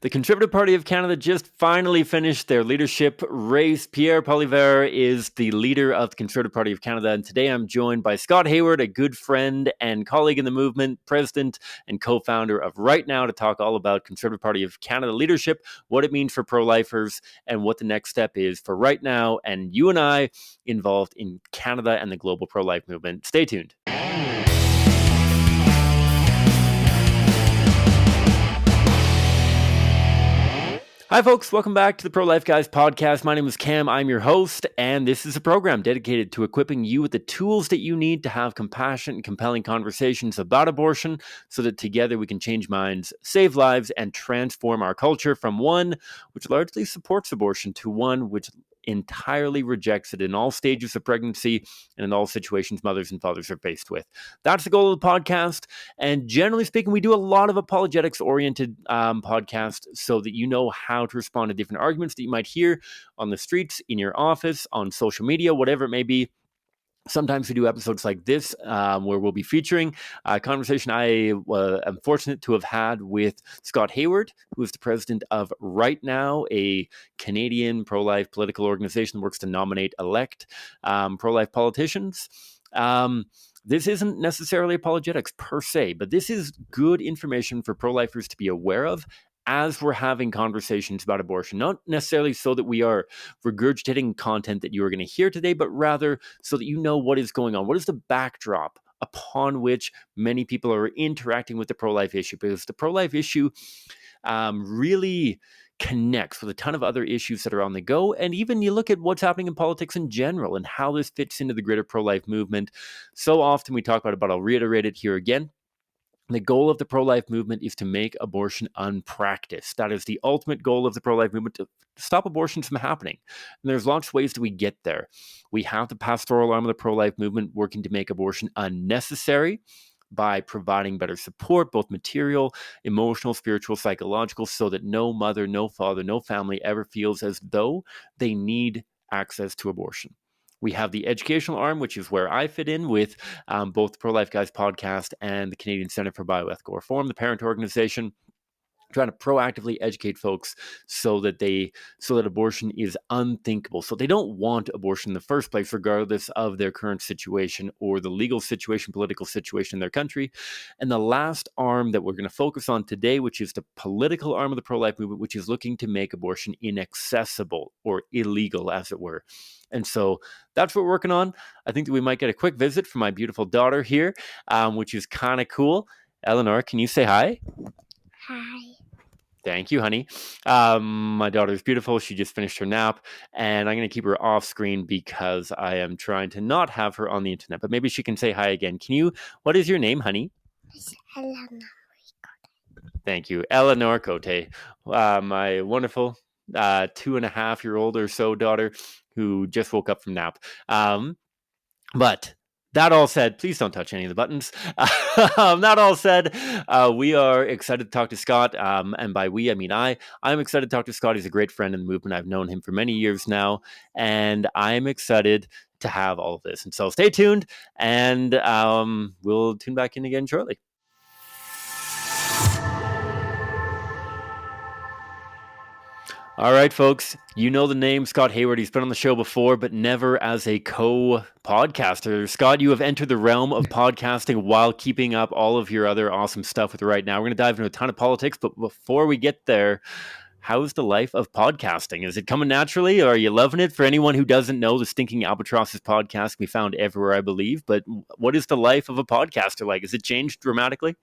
The Conservative Party of Canada just finally finished their leadership race. Pierre Poilievre is the leader of the Conservative Party of Canada, and today I'm joined by Scott Hayward, a good friend and colleague in the movement, president and co-founder of Right Now, to talk all about Conservative Party of Canada leadership, what it means for pro-lifers, and what the next step is for Right Now and you and I involved in Canada and the global pro-life movement. Stay tuned. Hi, folks. Welcome back to the Pro-Life Guys podcast. My name is Cam. I'm your host, and this is a program dedicated to equipping you with the tools that you need to have compassionate and compelling conversations about abortion so that together we can change minds, save lives, and transform our culture from one which largely supports abortion to one which entirely rejects it in all stages of pregnancy and in all situations mothers and fathers are faced with. That's the goal of the podcast. And generally speaking, we do a lot of apologetics-oriented podcasts so that you know how to respond to different arguments that you might hear on the streets, in your office, on social media, whatever it may be. Sometimes we do episodes like this where we'll be featuring a conversation I am fortunate to have had with Scott Hayward, who is the president of Right Now, a Canadian pro-life political organization that works to nominate, elect pro-life politicians. This isn't necessarily apologetics per se, but this is good information for pro-lifers to be aware of as we're having conversations about abortion, not necessarily so that we are regurgitating content that you are going to hear today, but rather so that you know what is going on. What is the backdrop upon which many people are interacting with the pro-life issue? Because the pro-life issue really connects with a ton of other issues that are on the go. And even you look at what's happening in politics in general and how this fits into the greater pro-life movement. So often we talk about it, but I'll reiterate it here again. The goal of the pro-life movement is to make abortion unpracticed. That is the ultimate goal of the pro-life movement, to stop abortions from happening. And there's lots of ways that we get there. We have the pastoral arm of the pro-life movement working to make abortion unnecessary by providing better support, both material, emotional, spiritual, psychological, so that no mother, no father, no family ever feels as though they need access to abortion. We have the educational arm, which is where I fit in with both the Pro-Life Guys podcast and the Canadian Center for Bioethical Reform, the parent organization, trying to proactively educate folks so that abortion is unthinkable. So they don't want abortion in the first place, regardless of their current situation or the legal situation, political situation in their country. And the last arm that we're going to focus on today, which is the political arm of the pro-life movement, which is looking to make abortion inaccessible or illegal, as it were. And so that's what we're working on. I think that we might get a quick visit from my beautiful daughter here, which is kind of cool. Eleanor, can you say hi? Hi. Thank you, honey. My daughter's beautiful. She just finished her nap, and I'm going to keep her off screen because I am trying to not have her on the internet. But maybe she can say hi again. What is your name, honey? It's Eleanor. Thank you, Eleanor Cote, my wonderful 2.5-year-old or so daughter who just woke up from nap. But that all said, please don't touch any of the buttons. That all said, we are excited to talk to Scott. And by we, I mean I'm excited to talk to Scott. He's a great friend in the movement. I've known him for many years now. And I'm excited to have all of this. And so stay tuned, and we'll tune back in again shortly. All right, folks, you know the name Scott Hayward. He's been on the show before, but never as a co-podcaster. Scott, you have entered the realm of podcasting while keeping up all of your other awesome stuff with Right Now. We're going to dive into a ton of politics, but before we get there, how's the life of podcasting? Is it coming naturally, or are you loving it? For anyone who doesn't know, the Stinking Albatrosses podcast can be found everywhere, I believe. But what is the life of a podcaster like? Has it changed dramatically?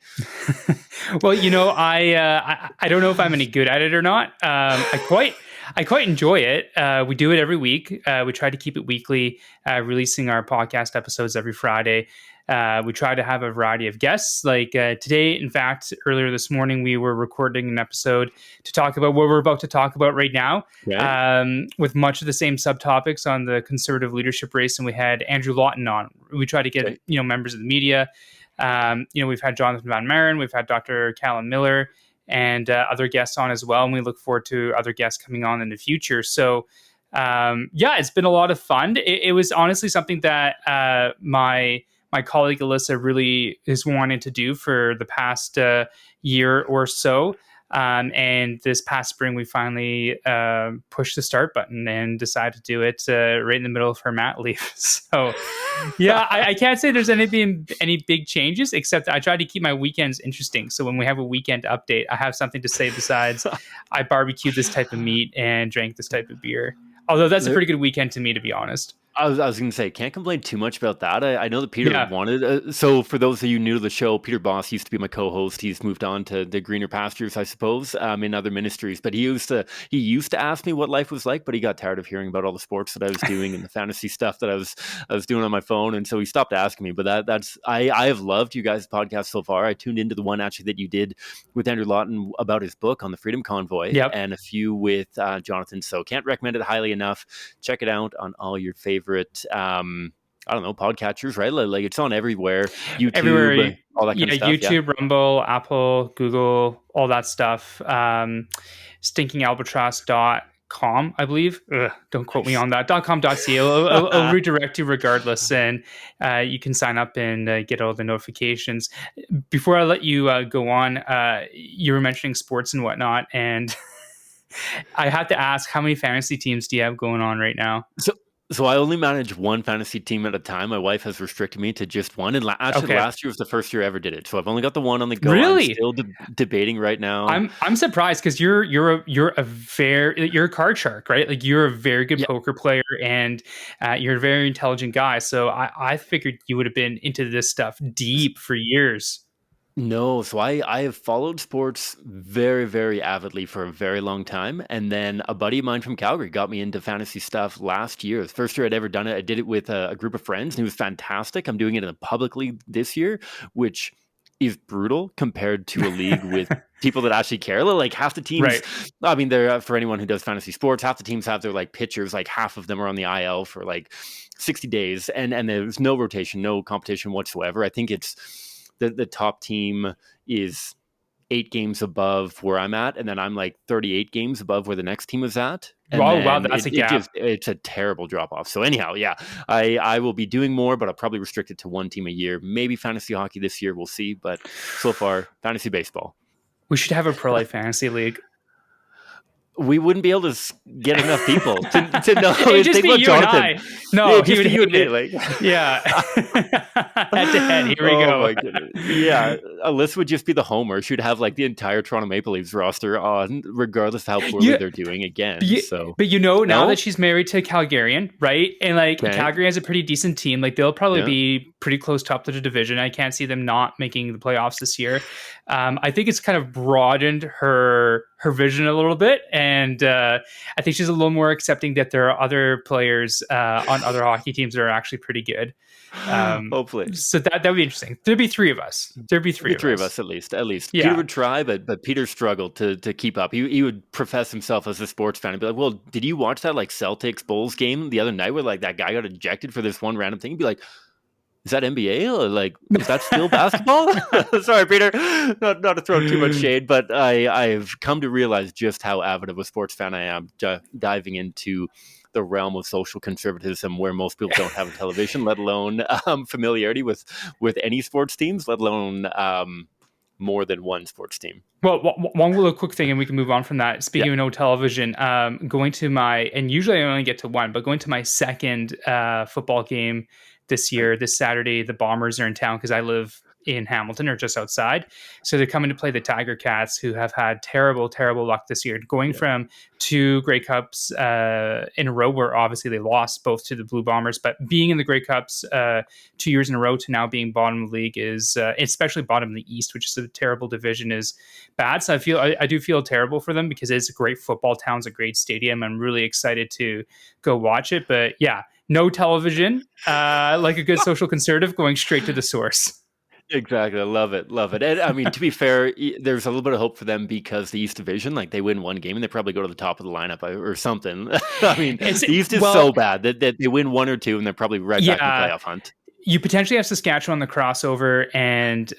Well, I don't know if I'm any good at it or not. I quite enjoy it. We do it every week. We try to keep it weekly, releasing our podcast episodes every Friday. We try to have a variety of guests. Like today, in fact, earlier this morning, we were recording an episode to talk about what we're about to talk about right now, with much of the same subtopics on the Conservative leadership race. And we had Andrew Lawton on. We try to get members of the media. We've had Jonathan Van Maren, we've had Dr. Callum Miller, and other guests on as well. And we look forward to other guests coming on in the future. So, it's been a lot of fun. It was honestly something that my colleague Alyssa really is wanting to do for the past year or so. And this past spring, we finally pushed the start button and decided to do it right in the middle of her mat leave. So, yeah, I can't say there's any big changes, except I try to keep my weekends interesting. So when we have a weekend update, I have something to say besides I barbecued this type of meat and drank this type of beer. Although that's a pretty good weekend to me, to be honest. I was going to say, can't complain too much about that. I know that Peter wanted. So for those of you new to the show, Peter Boss used to be my co-host. He's moved on to the greener pastures, I suppose, in other ministries. But he used to ask me what life was like, but he got tired of hearing about all the sports that I was doing and the fantasy stuff that I was doing on my phone, and so he stopped asking me. But I have loved you guys' podcast so far. I tuned into the one actually that you did with Andrew Lawton about his book on the Freedom Convoy, and a few with Jonathan. So can't recommend it highly enough. Check it out on all your favorite I don't know, podcatchers, right? Like it's on everywhere. YouTube, everywhere, all that kind of stuff. YouTube, Rumble, Apple, Google, all that stuff. Stinkingalbatross.com, I believe. Don't quote me on that. .com.ca. I'll redirect you regardless, and you can sign up and get all the notifications. Before I let you go on, you were mentioning sports and whatnot, and I have to ask, how many fantasy teams do you have going on right now? So I only manage one fantasy team at a time. My wife has restricted me to just one. And last year was the first year I ever did it. So I've only got the one on the go. Really? I'm still debating right now. I'm surprised because you're a card shark, right? Like you're a very good poker player and you're a very intelligent guy. So I figured you would have been into this stuff deep for years. No, so I have followed sports very, very avidly for a very long time. And then a buddy of mine from Calgary got me into fantasy stuff last year. The first year I'd ever done it. I did it with a group of friends and it was fantastic. I'm doing it in a public league this year, which is brutal compared to a league with people that actually care. Like half the teams, right. I mean, they're for anyone who does fantasy sports, half the teams have their like pitchers, like half of them are on the IL for like 60 days and there's no rotation, no competition whatsoever. I think it's the top team is 8 games above where I'm at, and then I'm like 38 games above where the next team is at. And wow, that's a gap. It's a terrible drop off. So anyhow, yeah, I will be doing more, but I'll probably restrict it to one team a year. Maybe fantasy hockey this year, we'll see. But so far, fantasy baseball. We should have a pro life fantasy league. We wouldn't be able to get enough people to know. It'd just be you Jonathan. And I. No, he would hate it. Like. Yeah. Head to head. Here we go. My goodness. Yeah. Alyssa would just be the homer. She'd have like the entire Toronto Maple Leafs roster on, regardless of how poorly they're doing again. But now that she's married to a Calgarian, right? And like Calgary has a pretty decent team. Like they'll probably be pretty close top of the division. I can't see them not making the playoffs this year. I think it's kind of broadened her vision a little bit. And I think she's a little more accepting that there are other players on other hockey teams that are actually pretty good. Hopefully. So that would be interesting. There'd be 3 of us. There'd be three of us at least. Yeah. Peter would try, but Peter struggled to keep up. He would profess himself as a sports fan and be like, well, did you watch that like Celtics Bulls game the other night where like that guy got ejected for this one random thing? He'd be like, is that NBA? Or like, is that still basketball? Sorry, Peter, not to throw too much shade, but I've come to realize just how avid of a sports fan I am, diving into the realm of social conservatism where most people don't have a television, let alone familiarity with any sports teams, let alone more than one sports team. Well, one little quick thing, and we can move on from that. Speaking of no television, going to and usually I only get to one, but going to my second football game this Saturday, the Bombers are in town because I live in Hamilton or just outside. So they're coming to play the Tiger Cats, who have had terrible, terrible luck this year, going from 2 Grey Cups in a row, where obviously they lost both to the Blue Bombers, but being in the Grey Cups 2 years in a row to now being bottom of the league is, especially bottom of the East, which is a terrible division, is bad. So I do feel terrible for them because it's a great football town, it's a great stadium. I'm really excited to go watch it, but yeah, no television, like a good social conservative, going straight to the source. Exactly. I love it. And I mean, to be fair, there's a little bit of hope for them because the East Division, like they win one game and they probably go to the top of the lineup or something. I mean, the East is so bad that they win 1 or 2 and they're probably right back in the playoff hunt. You potentially have Saskatchewan on the crossover, and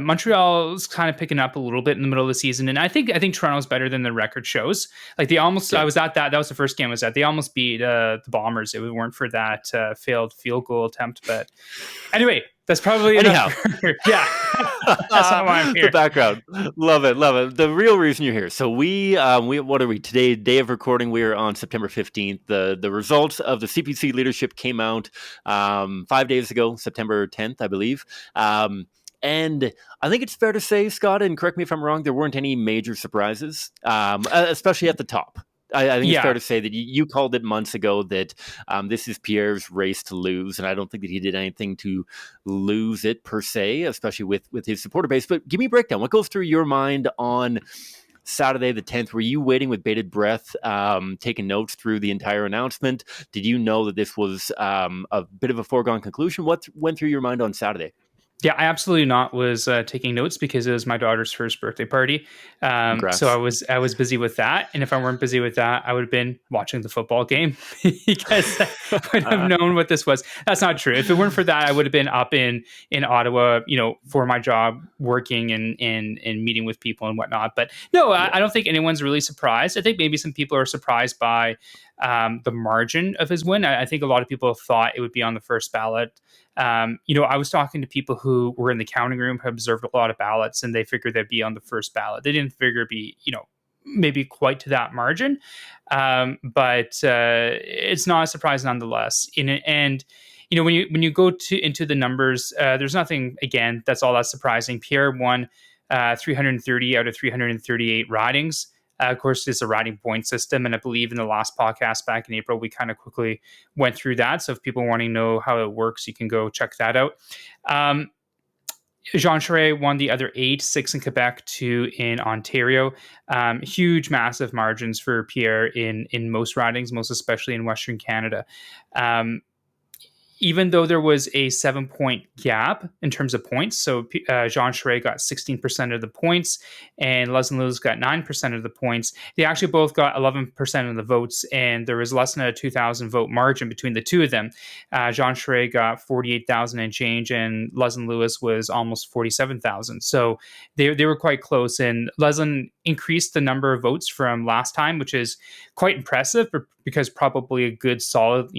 Montreal's kind of picking up a little bit in the middle of the season. And I think Toronto's better than the record shows. Like they almost, I was at that was the first game I was at. They almost beat the Bombers. It weren't for that failed field goal attempt. But anyway, That's probably Anyhow. enough. Yeah, that's not why I'm The here. background. Love it. Love it. The real reason you're here. So we what are we today? Day of recording. We are on September 15th. The results of the CPC leadership came out 5 days ago, September 10th, I believe. And I think it's fair to say, Scott, and correct me if I'm wrong, there weren't any major surprises, especially at the top. I think it's fair to say that you called it months ago that this is Pierre's race to lose, and I don't think that he did anything to lose it per se, especially with his supporter base. But give me a breakdown. What goes through your mind on Saturday the 10th? Were you waiting with bated breath, taking notes through the entire announcement? Did you know that this was a bit of a foregone conclusion? What went through your mind on Saturday? Yeah, I absolutely not was taking notes because it was my daughter's first birthday party. So I was busy with that. And if I weren't busy with that, I would have been watching the football game because I would have known what this was. That's not true. If it weren't for that, I would have been up in Ottawa, for my job, working and meeting with people and whatnot. But no, I don't think anyone's really surprised. I think maybe some people are surprised by the margin of his win. I think a lot of people thought it would be on the first ballot. I was talking to people who were in the counting room, who observed a lot of ballots, and they figured they'd be on the first ballot. They didn't figure it'd be, maybe quite to that margin. But it's not a surprise nonetheless. When you go into the numbers, there's nothing, again, that's all that surprising. Pierre won 330 out of 338 ridings. Of course, it's a riding point system, and I believe in the last podcast back in April, we kind of quickly went through that. So if people want to know how it works, you can go check that out. Jean Charest won the other 8, 6 in Quebec, 2 in Ontario. Huge, massive margins for Pierre in most ridings, most especially in Western Canada. Even though there was a 7-point gap in terms of points, so Jean Charest got 16% of the points and Leslyn Lewis got 9% of the points. They actually both got 11% of the votes, and there was less than a 2,000 vote margin between the two of them. Jean Charest got 48,000 and change, and Leslyn Lewis was almost 47,000. So they were quite close, and Leslyn increased the number of votes from last time, which is quite impressive because probably a good solid,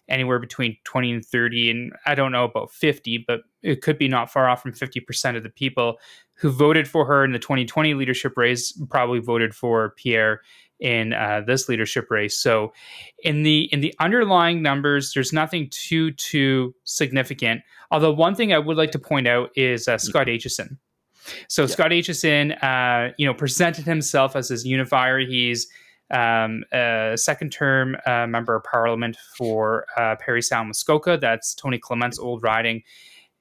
anywhere between 20 and 30, and I don't know about 50, but it could be not far off from 50% of the people who voted for her in the 2020 leadership race probably voted for Pierre in this leadership race. So in the underlying numbers, there's nothing too significant. Although one thing I would like to point out is Scott Aitchison. So Scott Aitchison, presented himself as his unifier. He's a second-term member of parliament for Parry Sound Muskoka. That's Tony Clement's old riding.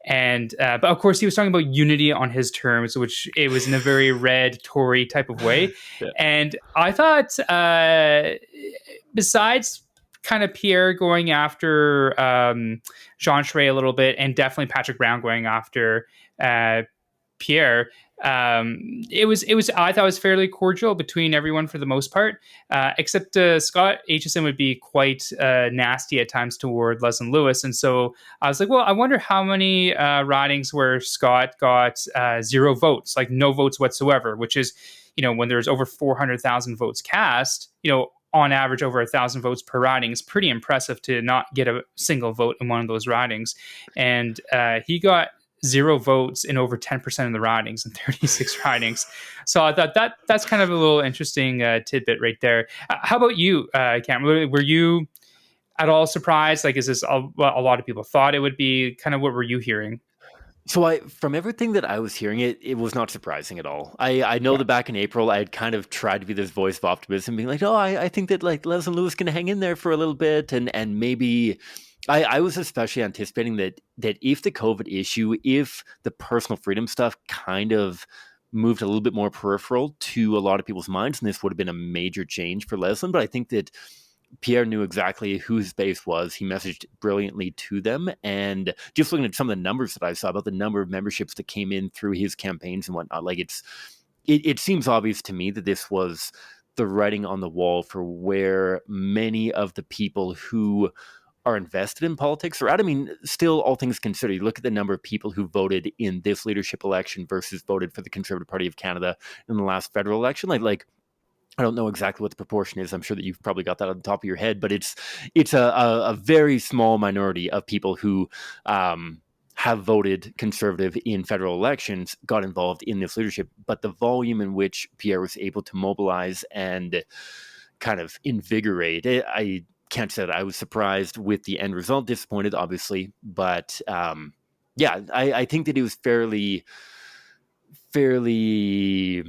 And but of course, he was talking about unity on his terms, which it was in a very red Tory type of way. And I thought, besides kind of Pierre going after Jean Charest a little bit, and definitely Patrick Brown going after Pierre, it was I thought it was fairly cordial between everyone for the most part, except Scott Aitchison would be quite nasty at times toward Leslyn Lewis. And so I was like, well, I wonder how many ridings where Scott got 0 votes, like no votes whatsoever, which is, when there's over 400,000 votes cast, on average over 1,000 votes per riding is pretty impressive to not get a single vote in one of those ridings. And he got 0 votes in over 10% of the ridings and 36 ridings. So I thought that's kind of a little interesting tidbit right there. How about you, Cam? Were you at all surprised? Like, is this a lot of people thought it would be? Kind of what were you hearing? So from everything that I was hearing, it was not surprising at all. I know that back in April, I had kind of tried to be this voice of optimism, being like, I think that like Leslyn Lewis can hang in there for a little bit, and maybe I was especially anticipating that if the COVID issue, if the personal freedom stuff kind of moved a little bit more peripheral to a lot of people's minds, and this would have been a major change for Leslyn. But I think that Pierre knew exactly who his base was. He messaged brilliantly to them. And just looking at some of the numbers that I saw about the number of memberships that came in through his campaigns and whatnot, like it seems obvious to me that this was the writing on the wall for where many of the people who are invested in politics are at. I mean, still, all things considered, you look at the number of people who voted in this leadership election versus voted for the Conservative Party of Canada in the last federal election. Like I don't know exactly what the proportion is. I'm sure that you've probably got that on the top of your head, but it's a very small minority of people who have voted Conservative in federal elections got involved in this leadership. But the volume in which Pierre was able to mobilize and kind of invigorate it, I can't say that I was surprised with the end result, disappointed, obviously. But I think that it was fairly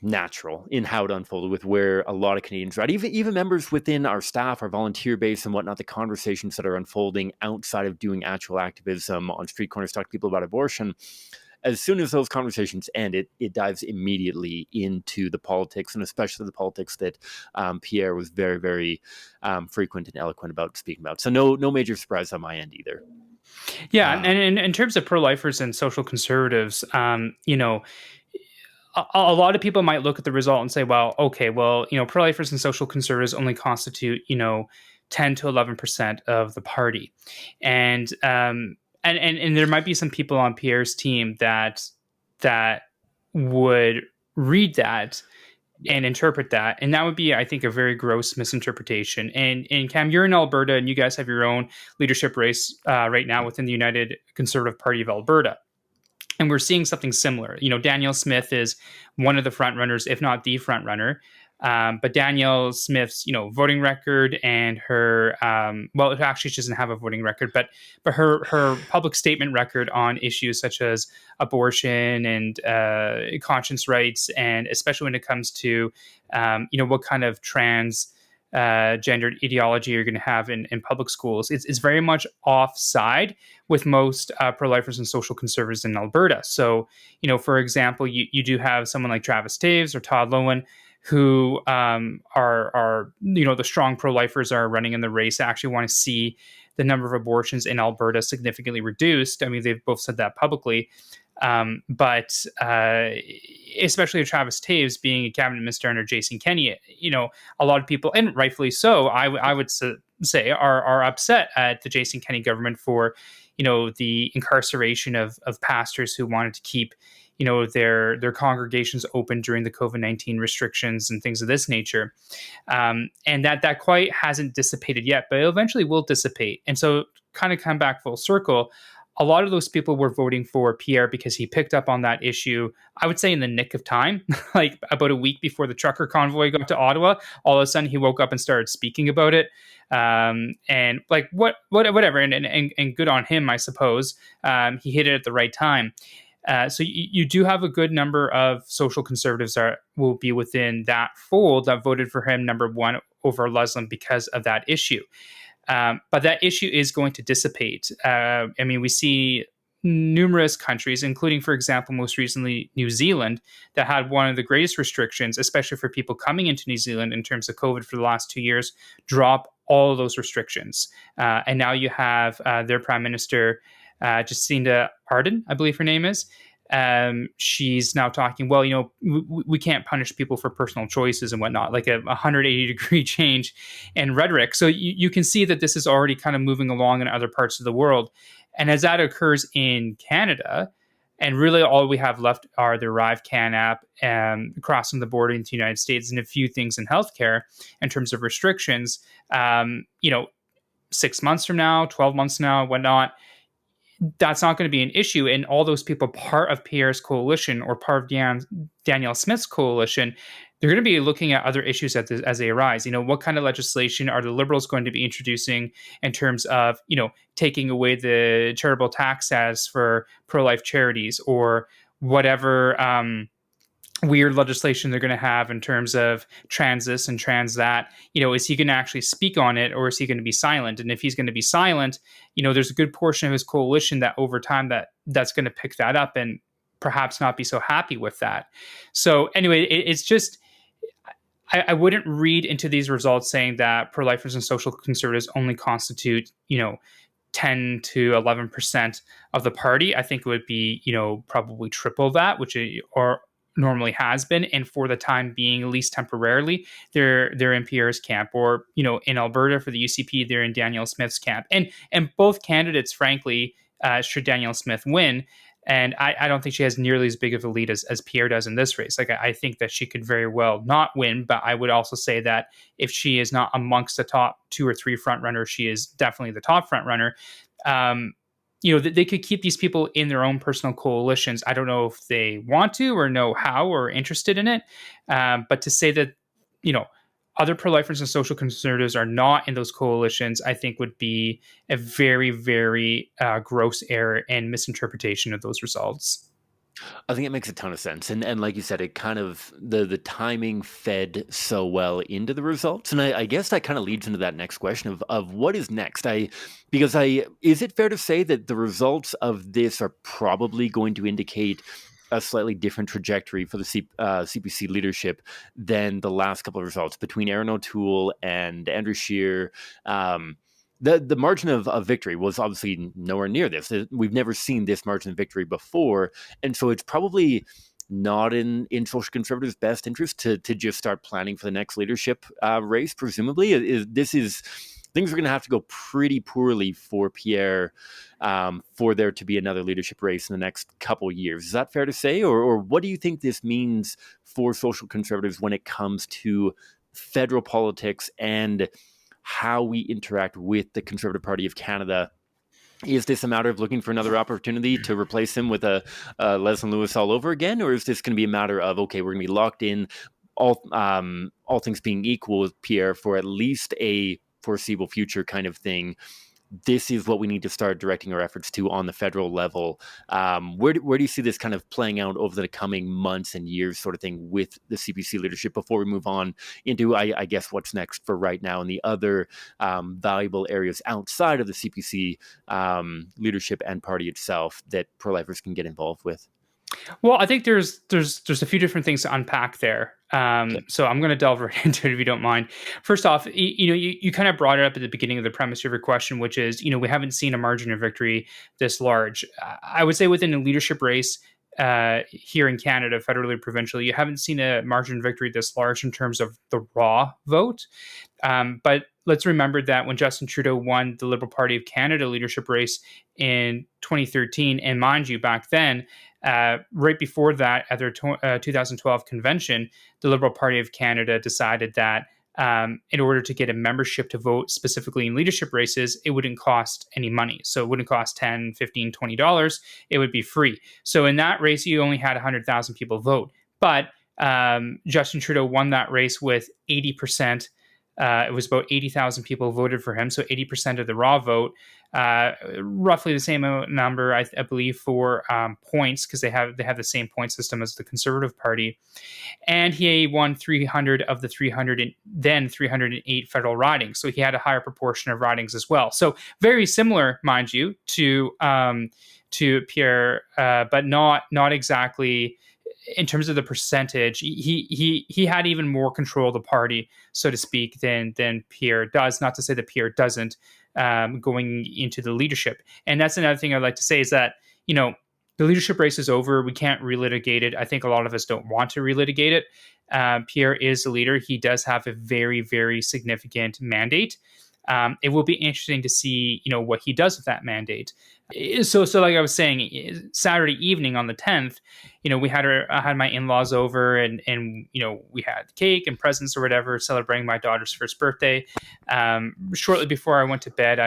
natural in how it unfolded, with where a lot of Canadians are at, even members within our staff, our volunteer base and whatnot, the conversations that are unfolding outside of doing actual activism on street corners, talk to people about abortion. As soon as those conversations end, it dives immediately into the politics, and especially the politics that Pierre was very, very frequent and eloquent about speaking about. So no major surprise on my end either. Yeah, and in terms of pro-lifers and social conservatives, a lot of people might look at the result and say, well, okay, well, pro-lifers and social conservatives only constitute, 10 to 11% of the party. And there might be some people on Pierre's team that would read that and interpret that. And that would be, I think, a very gross misinterpretation. And Cam, you're in Alberta and you guys have your own leadership race right now within the United Conservative Party of Alberta. And we're seeing something similar. Danielle Smith is one of the front runners, if not the front runner. But Danielle Smith's, voting record and her, actually she doesn't have a voting record, but her public statement record on issues such as abortion and conscience rights, and especially when it comes to, what kind of gendered ideology you're going to have in public schools, it's very much offside with most pro-lifers and social conservatives in Alberta. So, for example, you do have someone like Travis Taves or Todd Loewen, who are the strong pro-lifers are running in the race, actually want to see the number of abortions in Alberta significantly reduced. I mean, they've both said that publicly. But especially Travis Taves being a cabinet minister under Jason Kenney, a lot of people, and rightfully so, I would say are upset at the Jason Kenney government for, the incarceration of pastors who wanted to keep, their congregations open during the COVID-19 restrictions and things of this nature. And that quite hasn't dissipated yet, but it eventually will dissipate. And so kind of come back full circle, a lot of those people were voting for Pierre because he picked up on that issue, I would say in the nick of time, like about a week before the trucker convoy got to Ottawa. All of a sudden he woke up and started speaking about it. And like whatever. And good on him, I suppose. He hit it at the right time. So you do have a good number of social conservatives that will be within that fold that voted for him, number one, over Leslie because of that issue. But that issue is going to dissipate. We see numerous countries, including, for example, most recently New Zealand, that had one of the greatest restrictions, especially for people coming into New Zealand in terms of COVID for the last 2 years, drop all of those restrictions. And now you have their Prime Minister, Jacinda Ardern, I believe her name is. She's now talking, well, we can't punish people for personal choices and whatnot, like a 180-degree change in rhetoric. So you can see that this is already kind of moving along in other parts of the world. And as that occurs in Canada, and really all we have left are the ArriveCAN app crossing the border into the United States and a few things in healthcare in terms of restrictions, 6 months from now, 12 months from now, whatnot, that's not going to be an issue. And all those people part of Pierre's coalition or part of Danielle Smith's coalition, they're going to be looking at other issues as they arise. What kind of legislation are the Liberals going to be introducing in terms of, taking away the charitable tax status for pro-life charities, or whatever weird legislation they're going to have in terms of trans this and trans that. Is he going to actually speak on it, or is he going to be silent? And if he's going to be silent, there's a good portion of his coalition that over time that's going to pick that up and perhaps not be so happy with that. So anyway, it's just, I wouldn't read into these results saying that pro-lifers and social conservatives only constitute, 10 to 11% of the party. I think it would be, probably triple that, which or normally has been, and for the time being, at least temporarily, they're in Pierre's camp, or in Alberta for the UCP, they're in Danielle Smith's camp, and both candidates, frankly, should Danielle Smith win, and I don't think she has nearly as big of a lead as Pierre does in this race. Like I think that she could very well not win, but I would also say that if she is not amongst the top 2 or 3 front runners, she is definitely the top front runner. they could keep these people in their own personal coalitions. I don't know if they want to or know how or are interested in it. But to say that, other pro-lifers and social conservatives are not in those coalitions, I think would be a very, very gross error and misinterpretation of those results. I think it makes a ton of sense. And like you said, it kind of the timing fed so well into the results. And I guess that kind of leads into that next question of what is next. Is it fair to say that the results of this are probably going to indicate a slightly different trajectory for the CPC leadership than the last couple of results between Aaron O'Toole and Andrew Scheer? The margin of victory was obviously nowhere near this. We've never seen this margin of victory before. And so it's probably not in social conservatives' best interest to just start planning for the next leadership race, presumably. Things are going to have to go pretty poorly for Pierre for there to be another leadership race in the next couple years. Is that fair to say? Or what do you think this means for social conservatives when it comes to federal politics and how we interact with the Conservative Party of Canada? Is this a matter of looking for another opportunity to replace him with a Leslyn Lewis all over again? Or is this going to be a matter of, okay, we're going to be locked in, all things being equal with Pierre for at least a foreseeable future kind of thing? This is what we need to start directing our efforts to on the federal level. Where do you see this kind of playing out over the coming months and years sort of thing with the CPC leadership before we move on into, I guess, what's next for right now and the other valuable areas outside of the CPC leadership and party itself that pro-lifers can get involved with? Well, I think there's a few different things to unpack there. So I'm going to delve right into it if you don't mind. First off, you kind of brought it up at the beginning of the premise of your question, which is, we haven't seen a margin of victory this large. I would say within a leadership race here in Canada, federally or provincially, you haven't seen a margin of victory this large in terms of the raw vote. But let's remember that when Justin Trudeau won the Liberal Party of Canada leadership race in 2013, and mind you, back then, right before that, at their 2012 convention, the Liberal Party of Canada decided that in order to get a membership to vote specifically in leadership races, it wouldn't cost any money. So it wouldn't cost $10, $15, $20. It would be free. So in that race, you only had 100,000 people vote. But Justin Trudeau won that race with 80%. It was about 80,000 people voted for him. So 80% of the raw vote, roughly the same number, I believe, for points, because they have the same point system as the Conservative Party. And he won 300 of the 308 federal ridings. So he had a higher proportion of ridings as well. So very similar, mind you, to Pierre, but not exactly. In terms of the percentage, he had even more control of the party, so to speak, than Pierre does. Not to say that Pierre doesn't going into the leadership. And that's another thing I'd like to say is that, the leadership race is over. We can't relitigate it. I think a lot of us don't want to relitigate it. Pierre is the leader. He does have a very, very significant mandate. It will be interesting to see, what he does with that mandate. So like I was saying, Saturday evening on the 10th, I had my in-laws over and we had cake and presents or whatever, celebrating my daughter's first birthday. Shortly before I went to bed,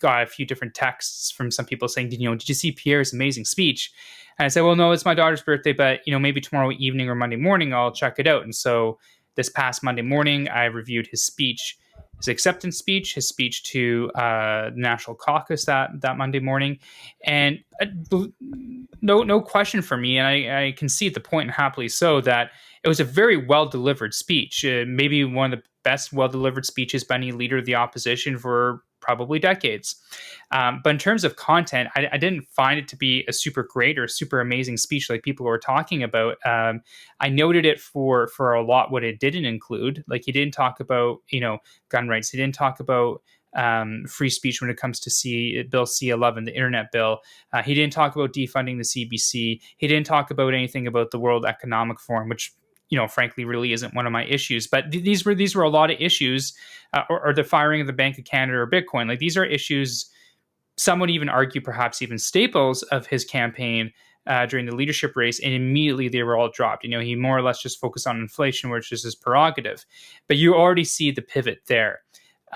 got a few different texts from some people saying, did you see Pierre's amazing speech? And I said, well, no, it's my daughter's birthday, but maybe tomorrow evening or Monday morning, I'll check it out. And so this past Monday morning, I reviewed his speech. His acceptance speech, his speech to the National Caucus that Monday morning, and no question for me, and I concede the point, and happily so, that it was a very well delivered speech, maybe one of the best well delivered speeches by any leader of the opposition for probably decades. But in terms of content, I didn't find it to be a super great or super amazing speech like people were talking about. I noted it for a lot what it didn't include. Like, he didn't talk about, gun rights. He didn't talk about free speech when it comes to Bill C-11, the Internet Bill. He didn't talk about defunding the CBC. He didn't talk about anything about the World Economic Forum, which frankly, really isn't one of my issues. But these were a lot of issues, or the firing of the Bank of Canada or Bitcoin. Like, these are issues, some would even argue perhaps even staples of his campaign during the leadership race, and immediately they were all dropped. He more or less just focused on inflation, which is his prerogative. But you already see the pivot there.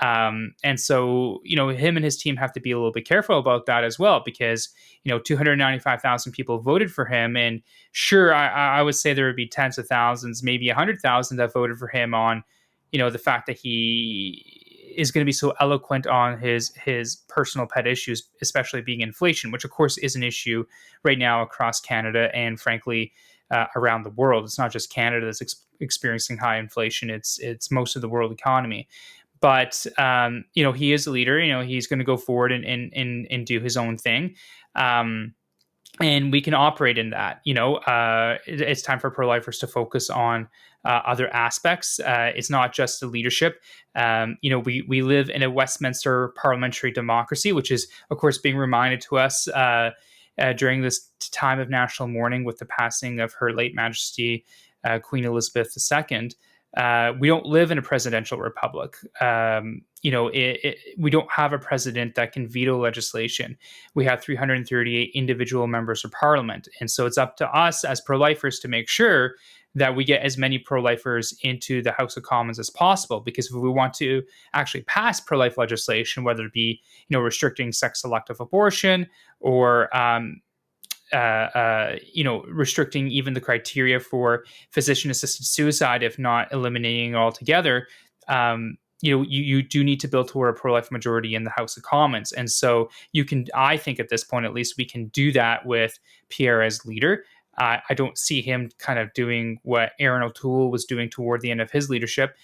And so, him and his team have to be a little bit careful about that as well, because, 295,000 people voted for him. And sure, I would say there would be tens of thousands, maybe 100,000 that voted for him on, the fact that he is going to be so eloquent on his personal pet issues, especially being inflation, which of course is an issue right now across Canada and frankly around the world. It's not just Canada that's experiencing high inflation; it's most of the world economy. But he is a leader. He's going to go forward and do his own thing. And we can operate in that. It's time for pro-lifers to focus on other aspects. It's not just the leadership. We live in a Westminster parliamentary democracy, which is, of course, being reminded to us during this time of national mourning with the passing of Her late Majesty Queen Elizabeth II. We don't live in a presidential republic. We don't have a president that can veto legislation. We have 338 individual members of parliament. And so it's up to us as pro-lifers to make sure that we get as many pro-lifers into the House of Commons as possible. Because if we want to actually pass pro-life legislation, whether it be, restricting sex-selective abortion or restricting even the criteria for physician-assisted suicide, if not eliminating it altogether, you do need to build toward a pro-life majority in the House of Commons. And so I think at this point, at least, we can do that with Pierre as leader. I don't see him kind of doing what Aaron O'Toole was doing toward the end of his leadership.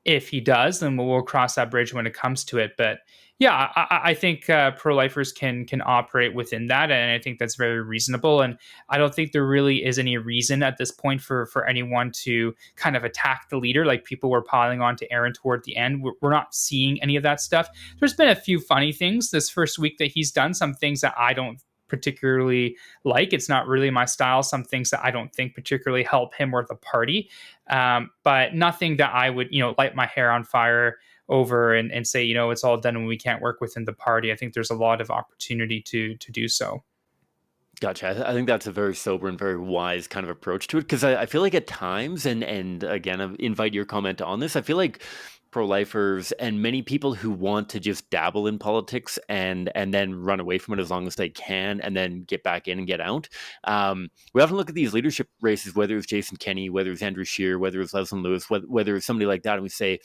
If he does, then we'll cross that bridge when it comes to it. But yeah, I think pro-lifers can operate within that, and I think that's very reasonable. And I don't think there really is any reason at this point for anyone to kind of attack the leader like people were piling on to Aaron toward the end. We're not seeing any of that stuff. There's been a few funny things this first week that he's done, some things that I don't particularly like. It's not really my style. Some things that I don't think particularly help him or the party, but nothing that I would, light my hair on fire over and say, it's all done and we can't work within the party. I think there's a lot of opportunity to do so. Gotcha. I think that's a very sober and very wise kind of approach to it, because I feel like at times, and again, I invite your comment on this, I feel like pro-lifers and many people who want to just dabble in politics and then run away from it as long as they can and then get back in and get out. We often look at these leadership races, whether it's Jason Kenney, whether it's Andrew Scheer, whether it's Leslyn Lewis, whether it's somebody like that, and we say,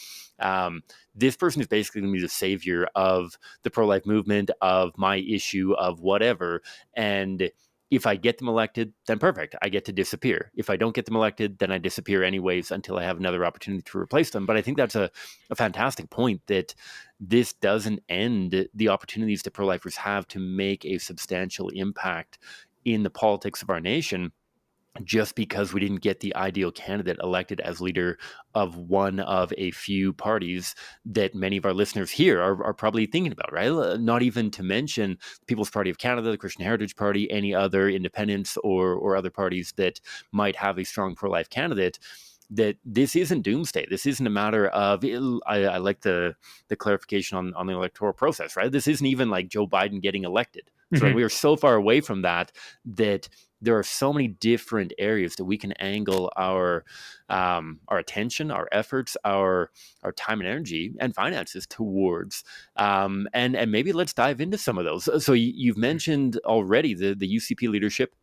this person is basically going to be the savior of the pro-life movement, of my issue, of whatever. And if I get them elected, then perfect. I get to disappear. If I don't get them elected, then I disappear anyways until I have another opportunity to replace them. But I think that's a fantastic point, that this doesn't end the opportunities that pro-lifers have to make a substantial impact in the politics of our nation, just because we didn't get the ideal candidate elected as leader of one of a few parties that many of our listeners here are probably thinking about, right? Not even to mention the People's Party of Canada, the Christian Heritage Party, any other independents or other parties that might have a strong pro-life candidate. That this isn't doomsday. This isn't a matter of, I like the clarification on the electoral process, right? This isn't even like Joe Biden getting elected. So we are so far away from that there are so many different areas that we can angle our attention, our efforts, our time and energy and finances towards. And maybe let's dive into some of those. So you've mentioned already the UCP leadership.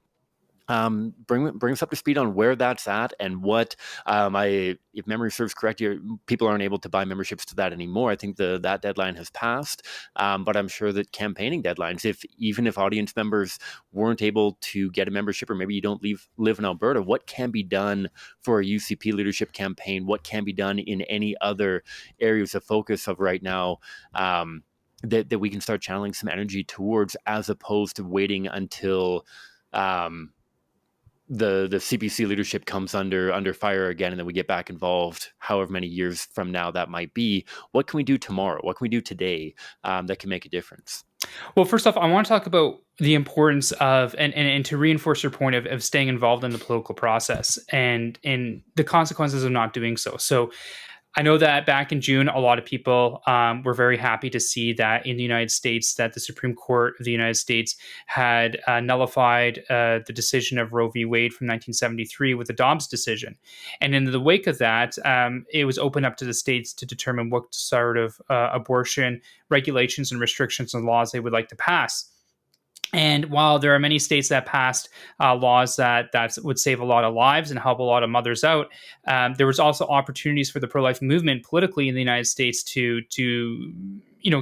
Bring us up to speed on where that's at and what, if memory serves correct, people aren't able to buy memberships to that anymore. I think that deadline has passed, but I'm sure that campaigning deadlines, even if audience members weren't able to get a membership, or maybe you don't live in Alberta, what can be done for a UCP leadership campaign? What can be done in any other areas of focus of right now? That we can start channeling some energy towards, as opposed to waiting until the CPC leadership comes under fire again, and then we get back involved however many years from now that might be. What can we do tomorrow? What can we do today that can make a difference? Well, first off, I want to talk about the importance of, and to reinforce your point of staying involved in the political process and the consequences of not doing so. So I know that back in June, a lot of people were very happy to see that in the United States, that the Supreme Court of the United States had nullified the decision of Roe v. Wade from 1973 with the Dobbs decision. And in the wake of that, it was open up to the states to determine what sort of abortion regulations and restrictions and laws they would like to pass. And while there are many states that passed laws that would save a lot of lives and help a lot of mothers out, there was also opportunities for the pro-life movement politically in the United States to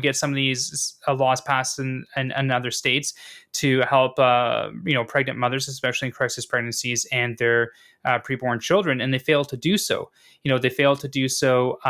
get some of these laws passed in other states to help pregnant mothers, especially in crisis pregnancies, and their preborn children, and they failed to do so. They failed to do so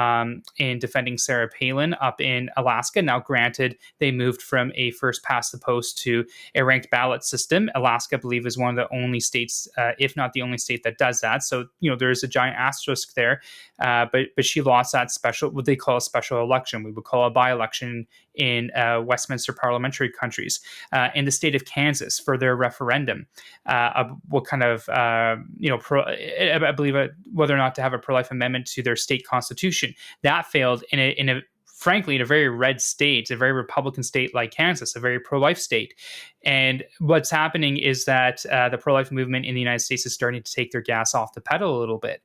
in defending Sarah Palin up in Alaska. Now, granted, they moved from a first past the post to a ranked ballot system. Alaska, I believe, is one of the only states, if not the only state, that does that. So, there is a giant asterisk there. But she lost that what they call a special election. We would call a by-election in Westminster parliamentary countries. In the state of Kansas for their referendum, what kind of I believe whether or not to have a pro-life amendment to their state constitution. That failed frankly, in a very red state, a very Republican state like Kansas, a very pro-life state. And what's happening is that the pro-life movement in the United States is starting to take their gas off the pedal a little bit.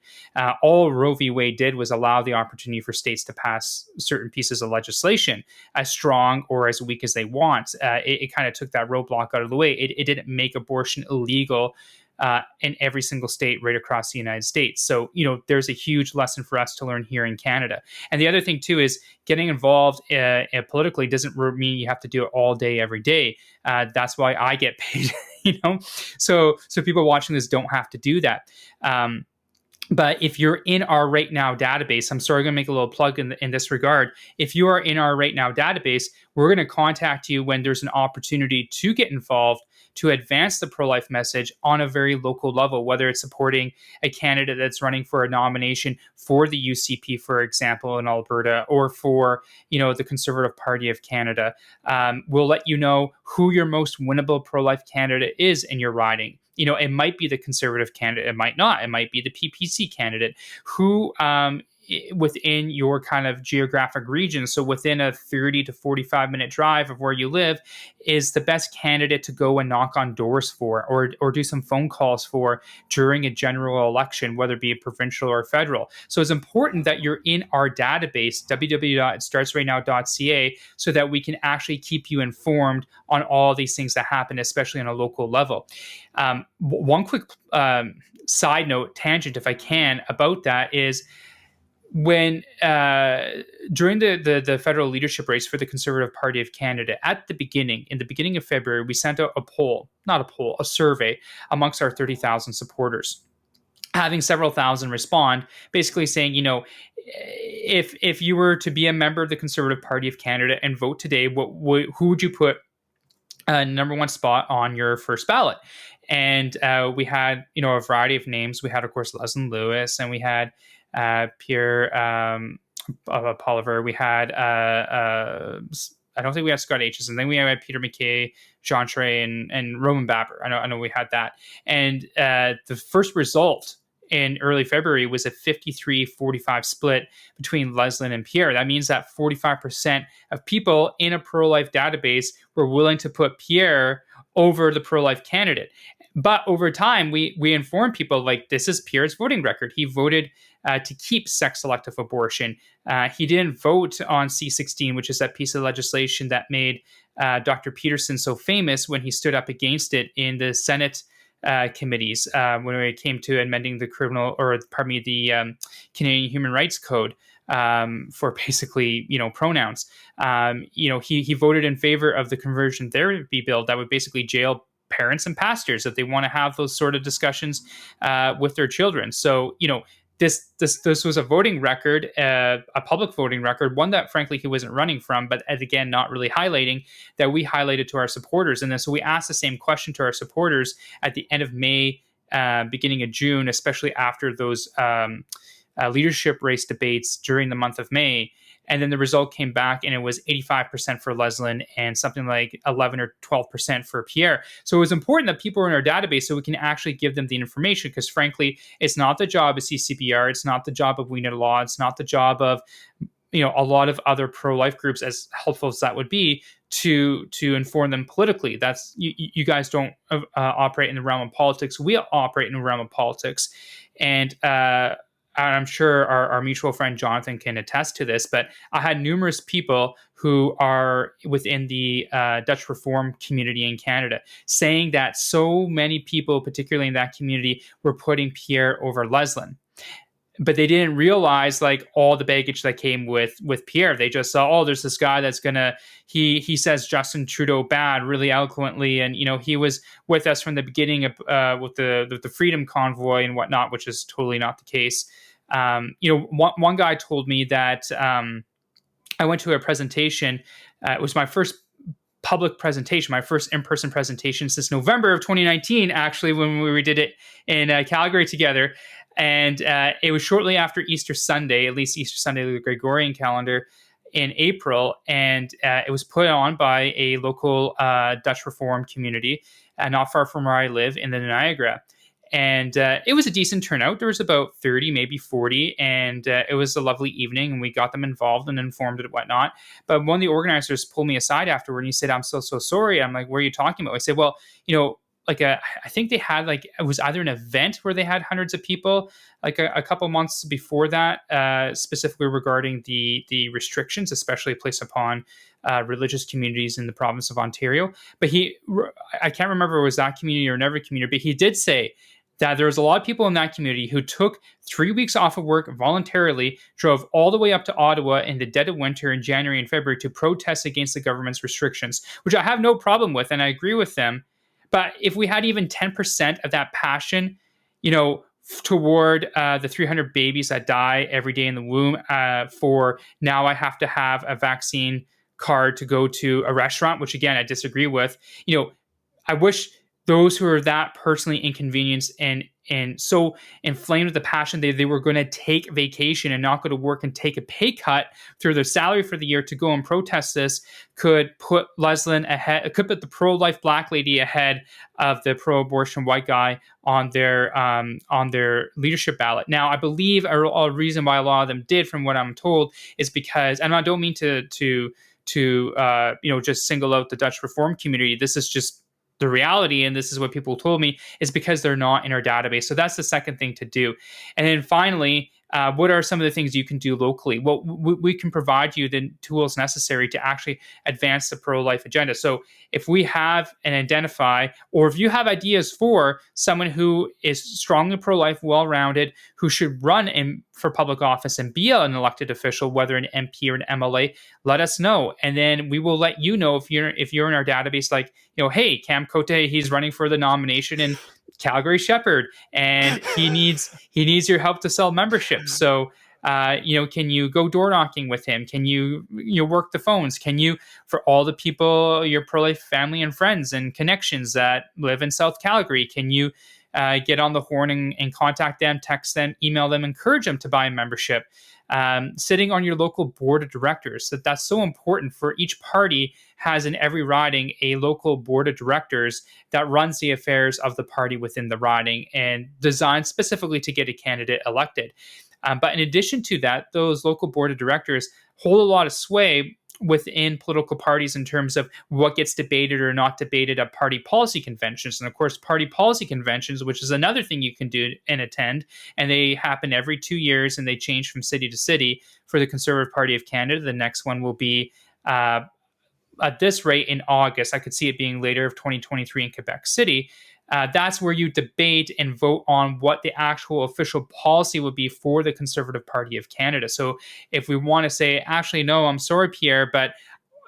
All Roe v. Wade did was allow the opportunity for states to pass certain pieces of legislation, as strong or as weak as they want. It kind of took that roadblock out of the way. It didn't make abortion illegal in every single state right across the United States. So, there's a huge lesson for us to learn here in Canada. And the other thing, too, is getting involved politically doesn't mean you have to do it all day, every day. That's why I get paid, So people watching this don't have to do that. But if you're in our Right Now database, I'm sorry, I'm going to make a little plug in this regard. If you are in our Right Now database, we're going to contact you when there's an opportunity to get involved to advance the pro-life message on a very local level, whether it's supporting a candidate that's running for a nomination for the UCP, for example, in Alberta, or for, the Conservative Party of Canada. We'll let you know who your most winnable pro-life candidate is in your riding. It might be the Conservative candidate. It might not. It might be the PPC candidate who within your kind of geographic region, so within a 30 to 45 minute drive of where you live, is the best candidate to go and knock on doors for or do some phone calls for during a general election, whether it be a provincial or federal. So it's important that you're in our database, www.itstartsrightnow.ca, so that we can actually keep you informed on all these things that happen, especially on a local level. One quick side note, tangent, if I can, about that is, when during the federal leadership race for the Conservative Party of Canada, in the beginning of February, we sent out a survey amongst our 30,000 supporters, having several thousand respond, basically saying, if you were to be a member of the Conservative Party of Canada and vote today, who would you put number one spot on your first ballot? And we had, a variety of names. We had, of course, Leslie Lewis, and we had Pierre Poilievre. We had I don't think we had Scott Hayward, and then we had Peter MacKay, Jean Trey, and Roman Baber. I know we had that. And the first result in early February was a 53-45 split between Leslie and Pierre. That means that 45% of people in a pro-life database were willing to put Pierre over the pro-life candidate. But over time, we informed people, like, this is Pierre's voting record. He voted to keep sex-selective abortion. He didn't vote on C-16, which is that piece of legislation that made Dr. Peterson so famous when he stood up against it in the Senate committees when it came to amending the Canadian Human Rights Code for basically, pronouns. He voted in favor of the conversion therapy bill that would basically jail parents and pastors if they want to have those sort of discussions with their children. So, this was a voting record, a public voting record, one that frankly he wasn't running from, but again, not really highlighting, that we highlighted to our supporters. And then so we asked the same question to our supporters at the end of May, beginning of June, especially after those leadership race debates during the month of May. And then the result came back and it was 85% for Leslin and something like 11 or 12% for Pierre. So it was important that people are in our database so we can actually give them the information, because frankly, it's not the job of CCPR, it's not the job of We Need a Law, it's not the job of a lot of other pro-life groups, as helpful as that would be, to inform them politically. That's you guys don't operate in the realm of politics. We operate in the realm of politics, and I'm sure our mutual friend Jonathan can attest to this. But I had numerous people who are within the Dutch Reform community in Canada saying that so many people, particularly in that community, were putting Pierre over Leslin. But they didn't realize like all the baggage that came with Pierre. They just saw, oh, there's this guy that's gonna he says Justin Trudeau bad really eloquently, and he was with us from the beginning of with the Freedom Convoy and whatnot, which is totally not the case. One guy told me that I went to a presentation. It was my first public presentation, my first in-person presentation since November of 2019, actually, when we did it in Calgary together. And it was shortly after Easter Sunday, at least Easter Sunday of the Gregorian calendar, in April. And it was put on by a local Dutch Reform community, not far from where I live in the Niagara. And it was a decent turnout. There was about 30, maybe 40. And it was a lovely evening. And we got them involved and informed and whatnot. But one of the organizers pulled me aside afterward and he said, I'm so sorry. I'm like, what are you talking about? I said, well, I think they had it was either an event where they had hundreds of people like a couple months before that, specifically regarding the restrictions, especially placed upon religious communities in the province of Ontario. But I can't remember if it was that community or another community, but he did say that there was a lot of people in that community who took 3 weeks off of work voluntarily, drove all the way up to Ottawa in the dead of winter in January and February to protest against the government's restrictions, which I have no problem with, and I agree with them. But if we had even 10% of that passion, toward the 300 babies that die every day in the womb, for now I have to have a vaccine card to go to a restaurant, which again, I disagree with. I wish those who are that personally inconvenienced and so inflamed with the passion they were going to take vacation and not go to work and take a pay cut through their salary for the year to go and protest this could put Leslin ahead, could put the pro-life black lady ahead of the pro-abortion white guy on their leadership ballot. Now, I believe a reason why a lot of them did, from what I'm told, is because, and I don't mean to just single out the Dutch Reform community. This is just the reality, and this is what people told me, is because they're not in our database. So that's the second thing to do. And then finally, what are some of the things you can do locally? Well, we can provide you the tools necessary to actually advance the pro-life agenda. So if we have and identify, or if you have ideas for someone who is strongly pro-life, well-rounded, who should run for public office and be an elected official, whether an MP or an MLA, let us know. And then we will let you know if you're in our database, like, hey, Cam Cote, he's running for the nomination in Calgary Shepherd, and he needs your help to sell memberships. So, can you go door knocking with him? Can you work the phones? Can you, for all the people, your pro-life family and friends and connections that live in South Calgary, can you get on the horn and contact them, text them, email them, encourage them to buy a membership? Sitting on your local board of directors, that's so important. For each party has in every riding a local board of directors that runs the affairs of the party within the riding and designed specifically to get a candidate elected. But in addition to that, those local board of directors hold a lot of sway within political parties in terms of what gets debated or not debated at party policy conventions. And of course, party policy conventions, which is another thing you can do and attend, and they happen every 2 years and they change from city to city. For the Conservative Party of Canada, the next one will be at this rate in August. I could see it being later of 2023 in Quebec City. That's where you debate and vote on what the actual official policy would be for the Conservative Party of Canada. So if we want to say, actually, no, I'm sorry, Pierre, but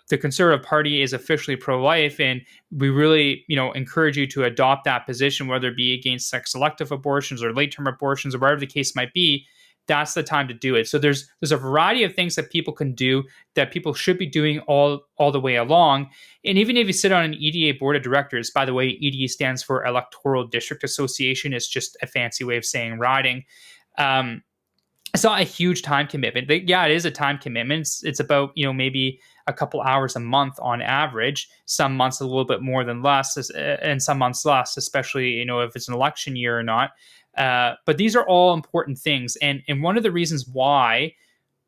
the Conservative Party is officially pro-life, and we really, encourage you to adopt that position, whether it be against sex-selective abortions or late-term abortions or whatever the case might be, that's the time to do it. So there's a variety of things that people can do, that people should be doing all the way along. And even if you sit on an EDA board of directors, by the way, EDA stands for Electoral District Association. It's just a fancy way of saying riding. it's not a huge time commitment. Yeah, it is a time commitment. It's about, maybe a couple hours a month on average. Some months a little bit more than less, and some months less, especially, if it's an election year or not. But these are all important things. And one of the reasons why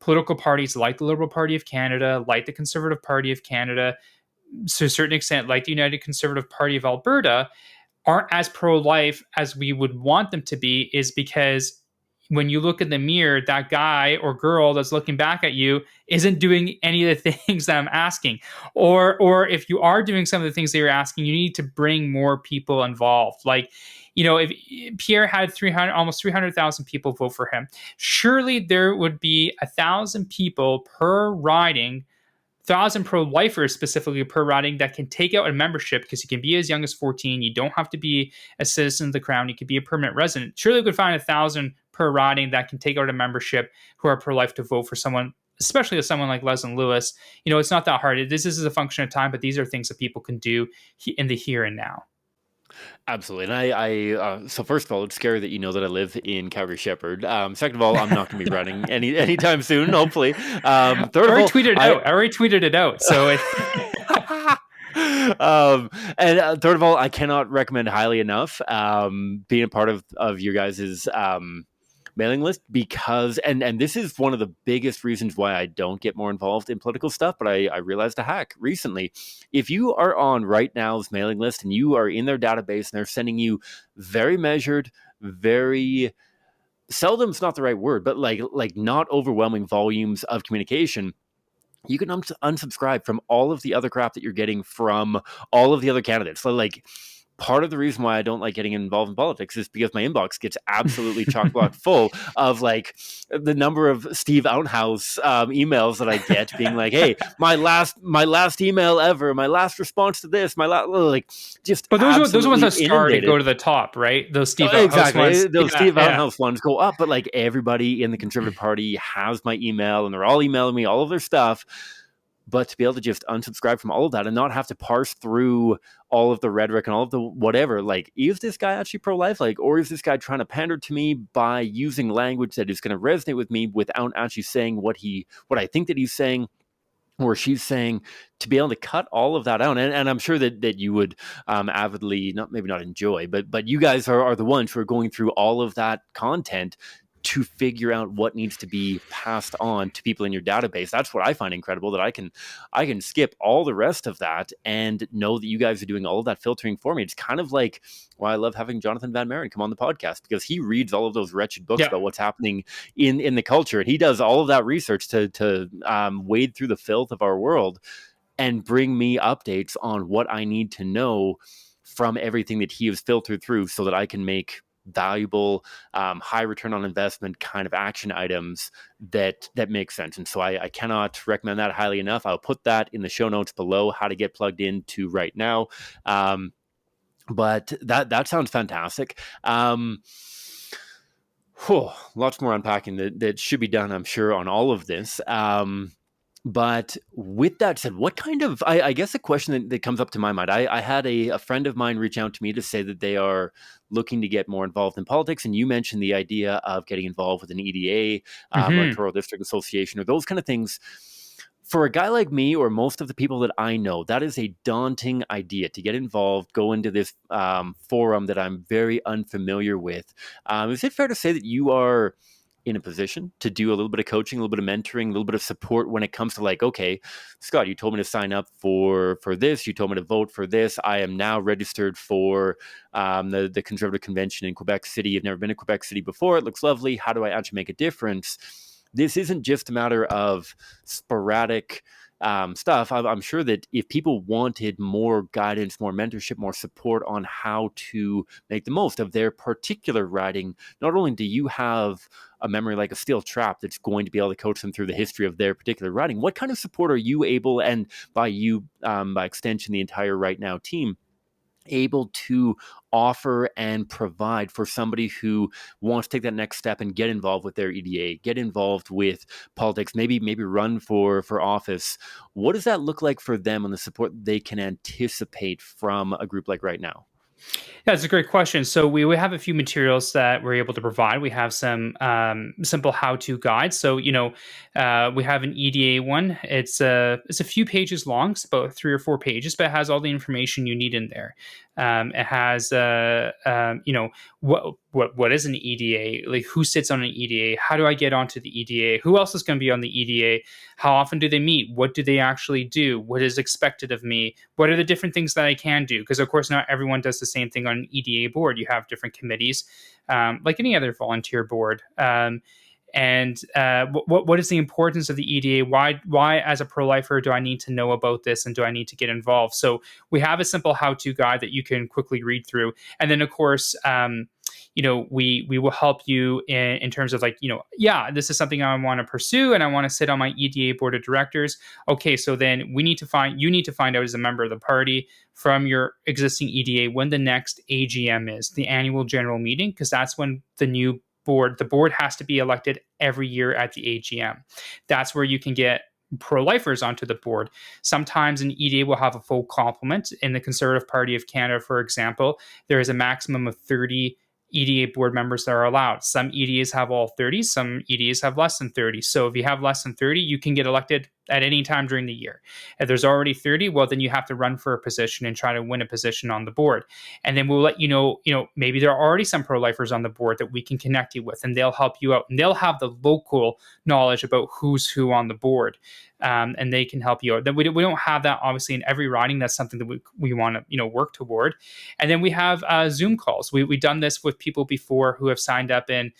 political parties like the Liberal Party of Canada, like the Conservative Party of Canada, to a certain extent, like the United Conservative Party of Alberta, aren't as pro-life as we would want them to be is because when you look in the mirror, that guy or girl that's looking back at you isn't doing any of the things that I'm asking. Or if you are doing some of the things that you're asking, you need to bring more people involved. Like, if Pierre had almost 300,000 people vote for him, surely there would be 1,000 people per riding, 1,000 pro-lifers specifically per riding that can take out a membership, because you can be as young as 14. You don't have to be a citizen of the crown. You could be a permanent resident. Surely we could find 1,000 per riding that can take out a membership who are pro-life to vote for someone, especially as someone like Leslyn Lewis. It's not that hard. This is a function of time, but these are things that people can do in the here and now. Absolutely. And so first of all, it's scary that you know that I live in Calgary Shepherd. Second of all, I'm not going to be running anytime soon, hopefully. Third I already tweeted it out. So and third of all, I cannot recommend highly enough being a part of your guys's mailing list, because and this is one of the biggest reasons why I don't get more involved in political stuff, but I realized a hack recently. If you are on Right Now's mailing list and you are in their database and they're sending you very measured, very seldom's not the right word, but like not overwhelming volumes of communication, you can unsubscribe from all of the other crap that you're getting from all of the other candidates. So like, part of the reason why I don't like getting involved in politics is because my inbox gets absolutely chock-block full of like the number of Steve Outhouse emails that I get being like, hey, my last email ever, my last response to this, just. But those ones that started go to the top, right? Those Steve Outhouse ones. Those Steve Outhouse ones go up, but like everybody in the Conservative Party has my email and they're all emailing me all of their stuff. But to be able to just unsubscribe from all of that and not have to parse through all of the rhetoric and all of the whatever, like, is this guy actually pro-life? Like, or is this guy trying to pander to me by using language that is going to resonate with me without actually saying what I think that he's saying or she's saying? To be able to cut all of that out, and I'm sure that you would avidly, maybe not enjoy, but you guys are the ones who are going through all of that content to figure out what needs to be passed on to people in your database. That's what I find incredible, that I can skip all the rest of that and know that you guys are doing all of that filtering for me. It's kind of like why I love having Jonathan Van Maren come on the podcast, because he reads all of those wretched books about what's happening in the culture, and he does all of that research to wade through the filth of our world and bring me updates on what I need to know from everything that he has filtered through, so that I can make valuable, high return on investment kind of action items that make sense. And so I cannot recommend that highly enough. I'll put that in the show notes below, how to get plugged into Right Now. But that sounds fantastic. Lots more unpacking that should be done, I'm sure, on all of this. But with that said, what kind of, I guess a question that comes up to my mind, I had a friend of mine reach out to me to say that they are looking to get more involved in politics. And you mentioned the idea of getting involved with an EDA, Electoral District Association, or those kind of things. For a guy like me, or most of the people that I know, that is a daunting idea to get involved, go into this forum that I'm very unfamiliar with. Is it fair to say that you are in a position to do a little bit of coaching, a little bit of mentoring, a little bit of support when it comes to like, okay, Scott, you told me to sign up for this. You told me to vote for this. I am now registered for the Conservative Convention in Quebec City. I've never been to Quebec City before. It looks lovely. How do I actually make a difference? This isn't just a matter of sporadic stuff. I'm sure that if people wanted more guidance, more mentorship, more support on how to make the most of their particular riding, not only do you have a memory like a steel trap that's going to be able to coach them through the history of their particular riding, what kind of support are you able, and by you, by extension, the entire Right Now team, able to offer and provide for somebody who wants to take that next step and get involved with their EDA, get involved with politics, maybe run for office? What does that look like for them and the support they can anticipate from a group like Right Now? Yeah, it's a great question. So we have a few materials that we're able to provide. We have some simple how-to guides. So we have an EDA one. It's a few pages long. It's about 3 or 4 pages, but it has all the information you need in there. It has what is an EDA? Like, who sits on an EDA? How do I get onto the EDA? Who else is going to be on the EDA? How often do they meet? What do they actually do? What is expected of me? What are the different things that I can do? Because of course, not everyone does the same thing on an EDA board. You have different committees, like any other volunteer board. And what is the importance of the EDA? Why, as a pro-lifer, do I need to know about this, and do I need to get involved? So we have a simple how-to guide that you can quickly read through, and then of course, we will help you in terms of this is something I want to pursue, and I want to sit on my EDA board of directors. Okay, so then you need to find out, as a member of the party, from your existing EDA, when the next AGM is, the annual general meeting, because that's when the board has to be elected every year at the AGM. That's where you can get pro-lifers onto the board. Sometimes an EDA will have a full complement. In the Conservative Party of Canada, for example, there is a maximum of 30 EDA board members that are allowed. Some EDAs have all 30, some EDAs have less than 30. So if you have less than 30, you can get elected at any time during the year. If there's already 30, well, then you have to run for a position and try to win a position on the board. And then we'll let you know, maybe there are already some pro-lifers on the board that we can connect you with, and they'll help you out. And they'll have the local knowledge about who's who on the board. And they can help you out. We don't have that, obviously, in every riding. That's something that we want to work toward. And then we have Zoom calls. We've done this with people before who have signed up and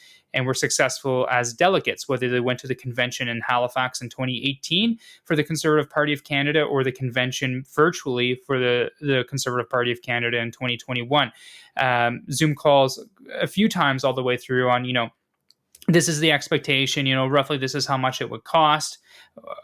were successful as delegates, whether they went to the convention in Halifax in 2018 for the Conservative Party of Canada, or the convention virtually for the Conservative Party of Canada in 2021. Zoom calls a few times all the way through on, this is the expectation, roughly this is how much it would cost.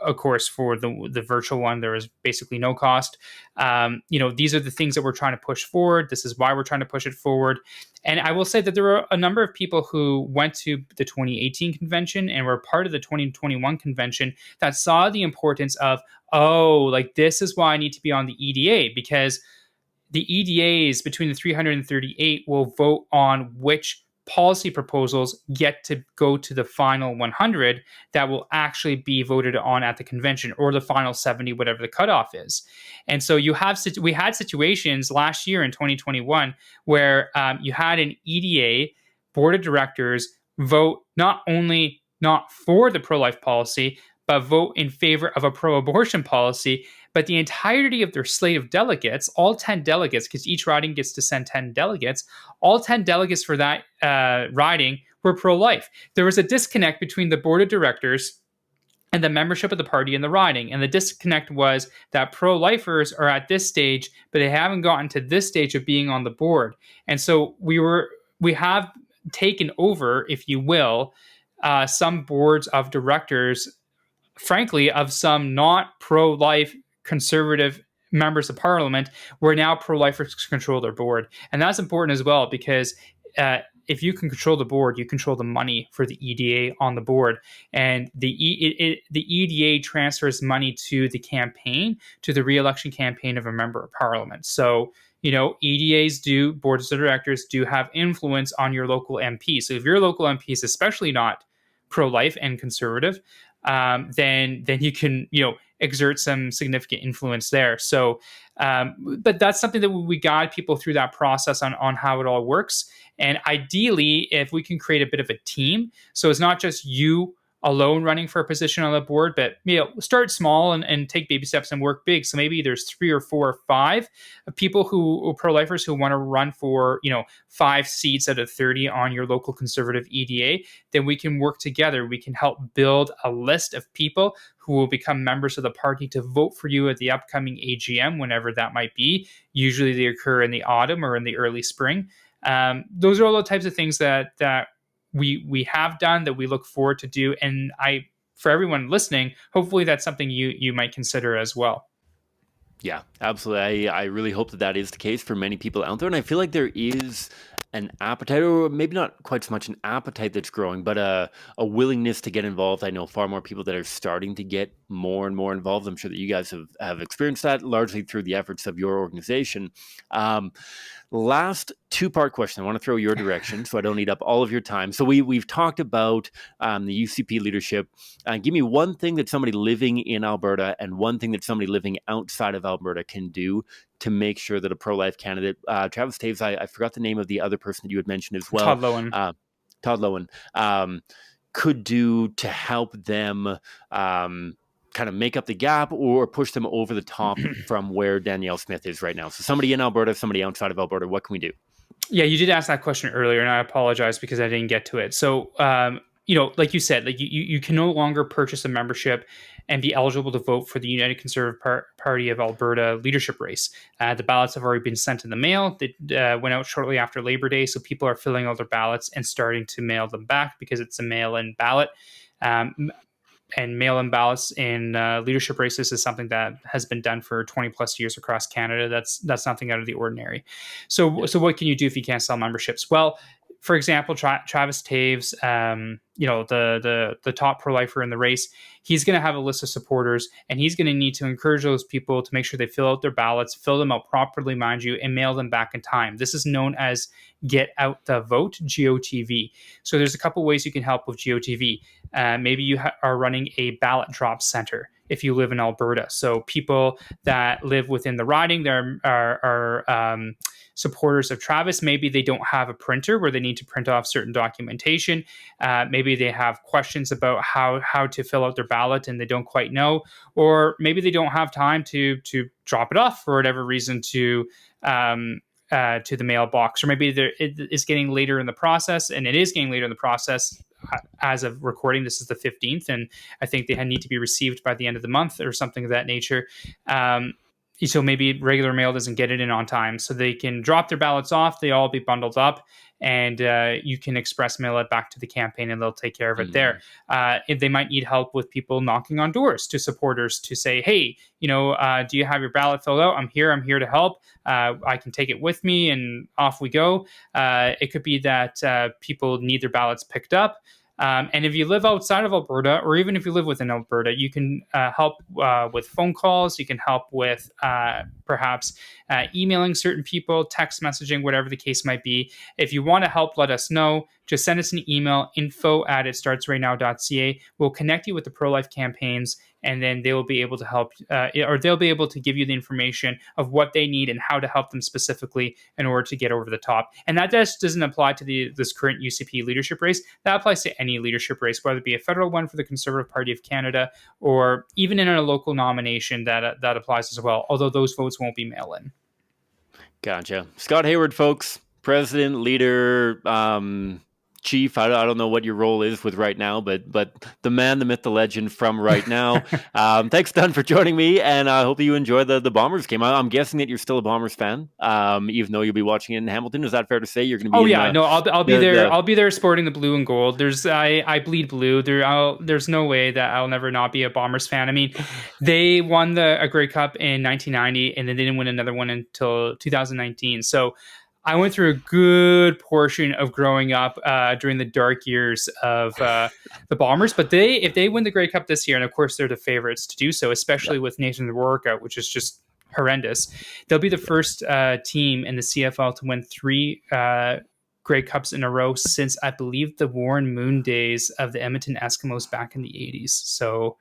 Of course, for the virtual one, there is basically no cost. These are the things that we're trying to push forward. This is why we're trying to push it forward. And I will say that there were a number of people who went to the 2018 convention and were part of the 2021 convention that saw the importance of, this is why I need to be on the EDA, because the EDAs between the 338 will vote on which policy proposals get to go to the final 100 that will actually be voted on at the convention, or the final 70, whatever the cutoff is. And so we had situations last year in 2021 where you had an EDA board of directors vote not for the pro-life policy, but vote in favor of a pro-abortion policy. But the entirety of their slate of delegates, all 10 delegates, because each riding gets to send 10 delegates, all 10 delegates for that riding were pro-life. There was a disconnect between the board of directors and the membership of the party in the riding. And the disconnect was that pro-lifers are at this stage, but they haven't gotten to this stage of being on the board. And so we have taken over, if you will, some boards of directors, frankly, of some not pro-life conservative members of parliament, where now pro-lifers control their board. And that's important as well, because if you can control the board, you control the money for the EDA on the board. And the EDA transfers money to the campaign, to the re-election campaign of a member of parliament. So, EDAs boards of directors do have influence on your local MP. So if your local MP is especially not pro-life and conservative, then you can, exert some significant influence there. So, but that's something that we guide people through that process on how it all works. And ideally, if we can create a bit of a team, so it's not just you alone running for a position on the board, but start small and take baby steps and work big. So maybe there's 3 or 4 or 5 people pro-lifers who want to run for 5 seats out of 30 on your local conservative EDA. Then we can work together. We can help build a list of people who will become members of the party to vote for you at the upcoming AGM, whenever that might be. Usually they occur in the autumn or in the early spring. Those are all the types of things that we have done, that we look forward to do. And for everyone listening, hopefully that's something you might consider as well. Yeah, absolutely. I really hope that is the case for many people out there. And I feel like there is an appetite, or maybe not quite so much an appetite that's growing, but a willingness to get involved. I know far more people that are starting to get more and more involved. I'm sure that you guys have experienced that largely through the efforts of your organization. Last two-part question. I want to throw your direction so I don't eat up all of your time. So we've talked about the UCP leadership. Give me one thing that somebody living in Alberta and one thing that somebody living outside of Alberta can do to make sure that a pro-life candidate, Travis Taves, I forgot the name of the other person that you had mentioned as well. Todd Lowen, could do to help them kind of make up the gap or push them over the top from where Danielle Smith is right now. So somebody in Alberta, somebody outside of Alberta, what can we do? Yeah, you did ask that question earlier, and I apologize because I didn't get to it. So, like you said, like you can no longer purchase a membership and be eligible to vote for the United Conservative Party of Alberta leadership race. The ballots have already been sent in the mail. They went out shortly after Labor Day, so people are filling out their ballots and starting to mail them back because it's a mail-in ballot. And mail-in ballots in leadership races is something that has been done for 20 plus years across Canada. That's nothing out of the ordinary. So what can you do if you can't sell memberships? Well, for example, Travis Taves, the top pro-lifer in the race, he's going to have a list of supporters, and he's going to need to encourage those people to make sure they fill out their ballots, fill them out properly, mind you, and mail them back in time. This is known as Get Out the Vote, GOTV. So there's a couple ways you can help with GOTV. Maybe you are running a ballot drop center if you live in Alberta. So people that live within the riding, there are supporters of Travis. Maybe they don't have a printer where they need to print off certain documentation. Maybe they have questions about how to fill out their ballot and they don't quite know, or maybe they don't have time to drop it off for whatever reason to the mailbox, or maybe it is getting later in the process, and it is getting later in the process. As of recording, this is the 15th, and I think they need to be received by the end of the month or something of that nature. So maybe regular mail doesn't get it in on time, so they can drop their ballots off. They all be bundled up, and you can express mail it back to the campaign, and they'll take care of it there. If they might need help with people knocking on doors to supporters to say, hey, do you have your ballot filled out? I'm here to help. I can take it with me, and off we go. It could be that people need their ballots picked up. And if you live outside of Alberta, or even if you live within Alberta, you can help with phone calls. You can help with perhaps emailing certain people, text messaging, whatever the case might be. If you want to help, let us know. Just send us an email, info@itstartsrightnow.ca. We'll connect you with the pro-life campaigns, and then they will be able to help, or they'll be able to give you the information of what they need and how to help them specifically in order to get over the top. And that just doesn't apply to this current UCP leadership race. That applies to any leadership race, whether it be a federal one for the Conservative Party of Canada, or even in a local nomination that applies as well, although those votes won't be mail-in. Gotcha. Scott Hayward, folks, president, leader, chief, I don't know what your role is with Right Now, but the man, the myth, the legend from Right Now. Thanks, Don, for joining me, and I hope that you enjoy the Bombers game. I'm guessing that you're still a Bombers fan, even though you'll be watching it in Hamilton. Is that fair to say? You're going to be? I'll be there. I'll be there sporting the blue and gold. I bleed blue. There's no way that I'll never not be a Bombers fan. I mean, they won a Grey Cup in 1990, and then they didn't win another one until 2019. So I went through a good portion of growing up during the dark years of the Bombers. But if they win the Grey Cup this year, and of course they're the favorites to do so, especially with Nathan the workout, which is just horrendous, they'll be the first team in the CFL to win 3 Grey Cups in a row since, I believe, the Warren Moon days of the Edmonton Eskimos back in the 80s. So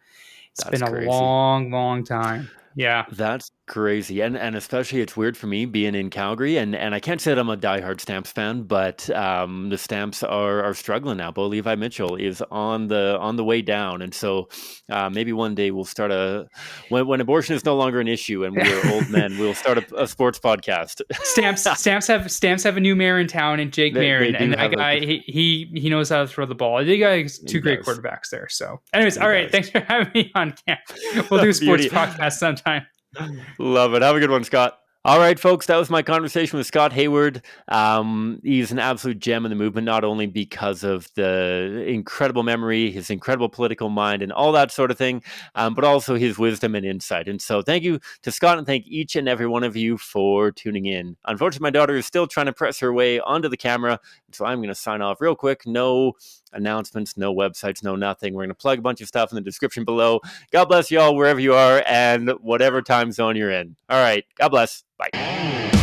it's been a long, long time. Yeah. That's crazy. And especially it's weird for me being in Calgary, and I can't say that I'm a diehard Stamps fan, but the Stamps are struggling now. Bo Levi Mitchell is on the way down. And so maybe one day we'll start when abortion is no longer an issue and we're old men, we'll start a sports podcast. Stamps have a new mayor in town, and Jake Marin, and that guy, he knows how to throw the ball. The guy has 2 great quarterbacks there. So anyways, all right. Thanks for having me on, Cam. We'll do a sports podcast sometime. Love it. Have a good one, Scott. All right, folks, that was my conversation with Scott Hayward. He's an absolute gem in the movement, not only because of the incredible memory, his incredible political mind, and all that sort of thing, but also his wisdom and insight. And so thank you to Scott, and thank each and every one of you for tuning in. Unfortunately, my daughter is still trying to press her way onto the camera. So I'm going to sign off real quick. No announcements, no websites, no nothing. We're going to plug a bunch of stuff in the description below. God bless you all wherever you are and whatever time zone you're in. All right. God bless. Bye.